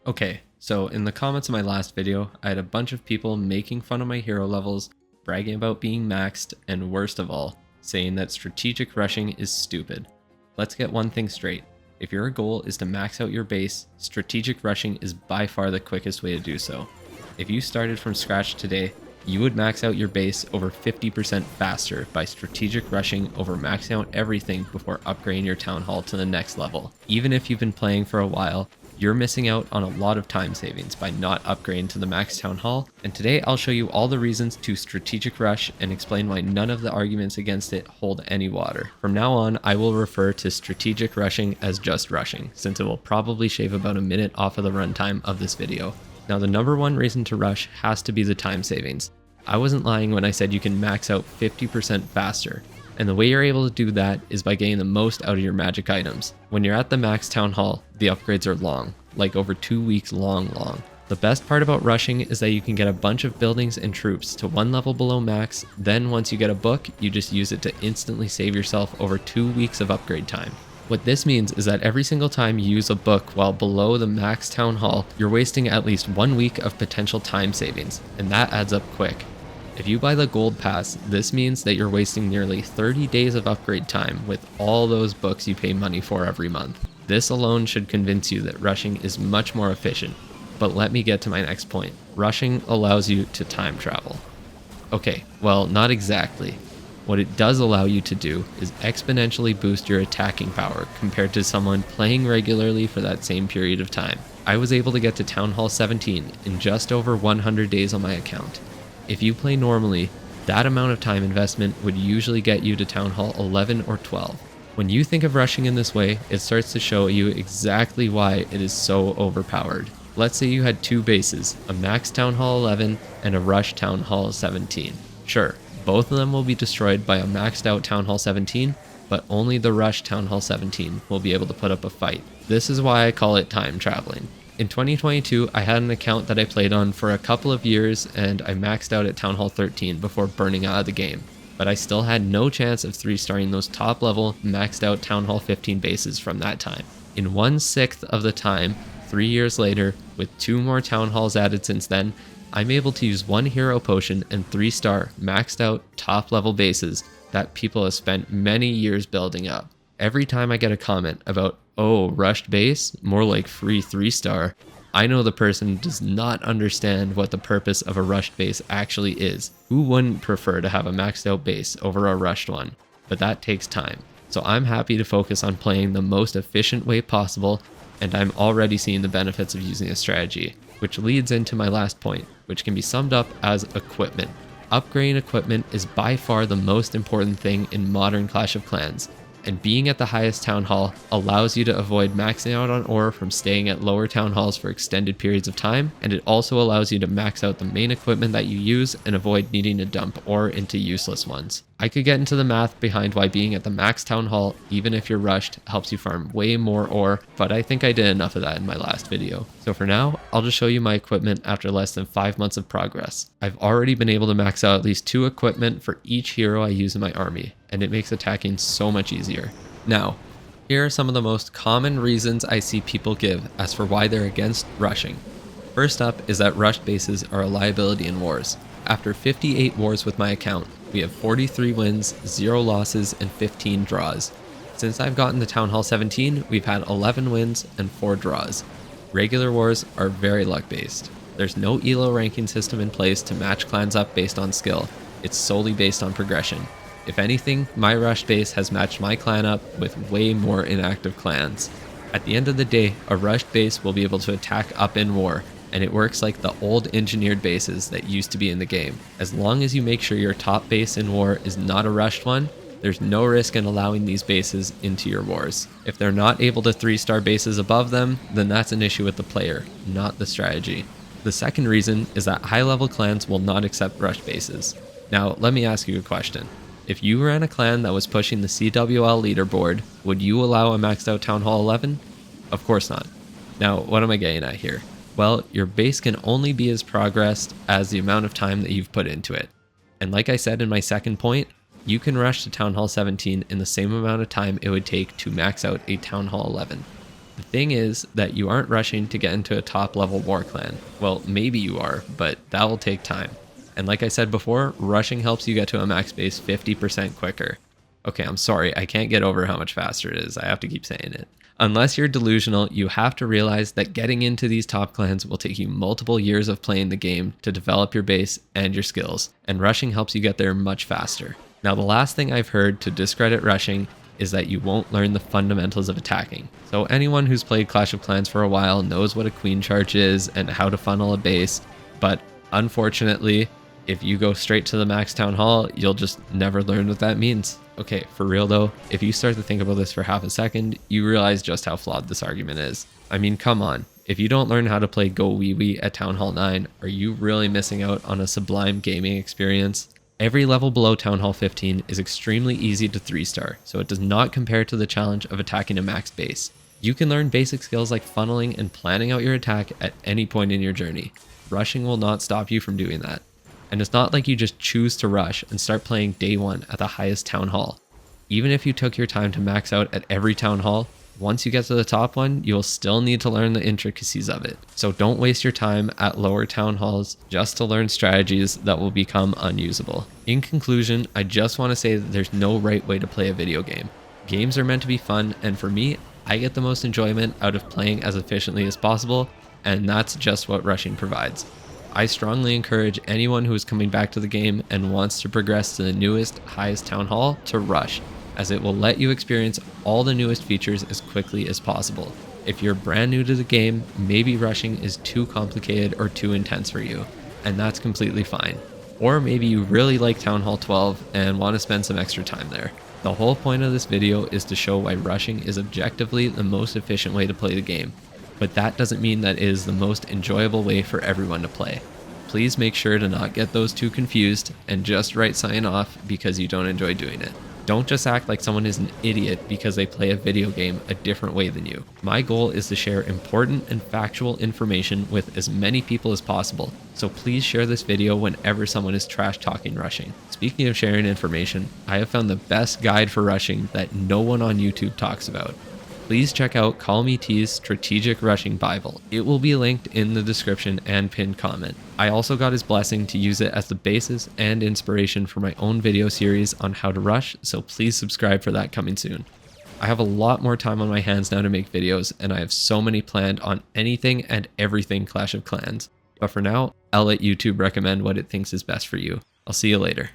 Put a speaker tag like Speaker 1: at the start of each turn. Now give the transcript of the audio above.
Speaker 1: Okay, so in the comments of my last video, I had a bunch of people making fun of my hero levels, bragging about being maxed, and worst of all, saying that strategic rushing is stupid. Let's get one thing straight. If your goal is to max out your base, strategic rushing is by far the quickest way to do so. If you started from scratch today, you would max out your base over 50% faster by strategic rushing over maxing out everything before upgrading your town hall to the next level. Even if you've been playing for a while, you're missing out on a lot of time savings by not upgrading to the max town hall, and today I'll show you all the reasons to strategic rush and explain why none of the arguments against it hold any water. From now on, I will refer to strategic rushing as just rushing, since it will probably shave about a minute off of the runtime of this video. Now, the number one reason to rush has to be the time savings. I wasn't lying when I said you can max out 50% faster. And the way you're able to do that is by getting the most out of your magic items. When you're at the max town hall, the upgrades are long, like over 2 weeks long. The best part about rushing is that you can get a bunch of buildings and troops to one level below max, then once you get a book, you just use it to instantly save yourself over 2 weeks of upgrade time. What this means is that every single time you use a book while below the max town hall, you're wasting at least 1 week of potential time savings, and that adds up quick. If you buy the gold pass, this means that you're wasting nearly 30 days of upgrade time with all those books you pay money for every month. This alone should convince you that rushing is much more efficient. But let me get to my next point. Rushing allows you to time travel. Okay, well, not exactly. What it does allow you to do is exponentially boost your attacking power compared to someone playing regularly for that same period of time. I was able to get to Town Hall 17 in just over 100 days on my account. If you play normally, that amount of time investment would usually get you to Town Hall 11 or 12. When you think of rushing in this way, it starts to show you exactly why it is so overpowered. Let's say you had two bases, a max Town Hall 11 and a rush Town Hall 17. Sure, both of them will be destroyed by a maxed out Town Hall 17, but only the rush Town Hall 17 will be able to put up a fight. This is why I call it time traveling. In 2022, I had an account that I played on for a couple of years and I maxed out at Town Hall 13 before burning out of the game. But I still had no chance of 3-starring those top level maxed out Town Hall 15 bases from that time. In 1/6 of the time, 3 years later, with 2 more Town Halls added since then, I'm able to use 1 hero potion and 3-star maxed out top level bases that people have spent many years building up. Every time I get a comment about, oh, rushed base, more like free 3-star, I know the person does not understand what the purpose of a rushed base actually is. Who wouldn't prefer to have a maxed out base over a rushed one? But that takes time. So I'm happy to focus on playing the most efficient way possible, and I'm already seeing the benefits of using a strategy, which leads into my last point, which can be summed up as equipment. Upgrading equipment is by far the most important thing in modern Clash of Clans. And being at the highest town hall allows you to avoid maxing out on ore from staying at lower town halls for extended periods of time, and it also allows you to max out the main equipment that you use and avoid needing to dump ore into useless ones. I could get into the math behind why being at the max town hall, even if you're rushed, helps you farm way more ore, but I think I did enough of that in my last video. So for now, I'll just show you my equipment after less than 5 months of progress. I've already been able to max out at least 2 equipment for each hero I use in my army, and it makes attacking so much easier. Now, here are some of the most common reasons I see people give as for why they're against rushing. First up is that rushed bases are a liability in wars. After 58 wars with my account, we have 43 wins, 0 losses, and 15 draws. Since I've gotten to Town Hall 17, we've had 11 wins and 4 draws. Regular wars are very luck-based. There's no ELO ranking system in place to match clans up based on skill. It's solely based on progression. If anything, my rush base has matched my clan up with way more inactive clans. At the end of the day, a rushed base will be able to attack up in war, and it works like the old engineered bases that used to be in the game. As long as you make sure your top base in war is not a rushed one, there's no risk in allowing these bases into your wars. If they're not able to 3-star bases above them, then that's an issue with the player, not the strategy. The second reason is that high-level clans will not accept rushed bases. Now, let me ask you a question. If you ran a clan that was pushing the CWL leaderboard, would you allow a maxed out Town Hall 11? Of course not. Now, what am I getting at here? Well, your base can only be as progressed as the amount of time that you've put into it. And like I said in my second point, you can rush to Town Hall 17 in the same amount of time it would take to max out a Town Hall 11. The thing is that you aren't rushing to get into a top level war clan. Well, maybe you are, but that will take time. And like I said before, rushing helps you get to a max base 50% quicker. Okay, I'm sorry, I can't get over how much faster it is. I have to keep saying it. Unless you're delusional, you have to realize that getting into these top clans will take you multiple years of playing the game to develop your base and your skills, and rushing helps you get there much faster. Now, the last thing I've heard to discredit rushing is that you won't learn the fundamentals of attacking. So anyone who's played Clash of Clans for a while knows what a queen charge is and how to funnel a base, but unfortunately, if you go straight to the max town hall, you'll just never learn what that means. Okay, for real though, if you start to think about this for half a second, you realize just how flawed this argument is. I mean, come on. If you don't learn how to play Go Wee Wee at Town Hall 9, are you really missing out on a sublime gaming experience? Every level below Town Hall 15 is extremely easy to 3-star, so it does not compare to the challenge of attacking a max base. You can learn basic skills like funneling and planning out your attack at any point in your journey. Rushing will not stop you from doing that. And it's not like you just choose to rush and start playing day one at the highest town hall. Even if you took your time to max out at every town hall, once you get to the top one, you will still need to learn the intricacies of it. So don't waste your time at lower town halls just to learn strategies that will become unusable. In conclusion, I just want to say that there's no right way to play a video game. Games are meant to be fun, and for me, I get the most enjoyment out of playing as efficiently as possible, and that's just what rushing provides. I strongly encourage anyone who is coming back to the game and wants to progress to the newest, highest town hall to rush, as it will let you experience all the newest features as quickly as possible. If you're brand new to the game, maybe rushing is too complicated or too intense for you, and that's completely fine. Or maybe you really like Town Hall 12 and want to spend some extra time there. The whole point of this video is to show why rushing is objectively the most efficient way to play the game, but that doesn't mean that it is the most enjoyable way for everyone to play. Please make sure to not get those two confused and just write sign off because you don't enjoy doing it. Don't just act like someone is an idiot because they play a video game a different way than you. My goal is to share important and factual information with as many people as possible, so please share this video whenever someone is trash talking rushing. Speaking of sharing information, I have found the best guide for rushing that no one on YouTube talks about. Please check out CallMeTee's Strategic Rushing Bible. It will be linked in the description and pinned comment. I also got his blessing to use it as the basis and inspiration for my own video series on how to rush, so please subscribe for that coming soon. I have a lot more time on my hands now to make videos, and I have so many planned on anything and everything Clash of Clans. But for now, I'll let YouTube recommend what it thinks is best for you. I'll see you later.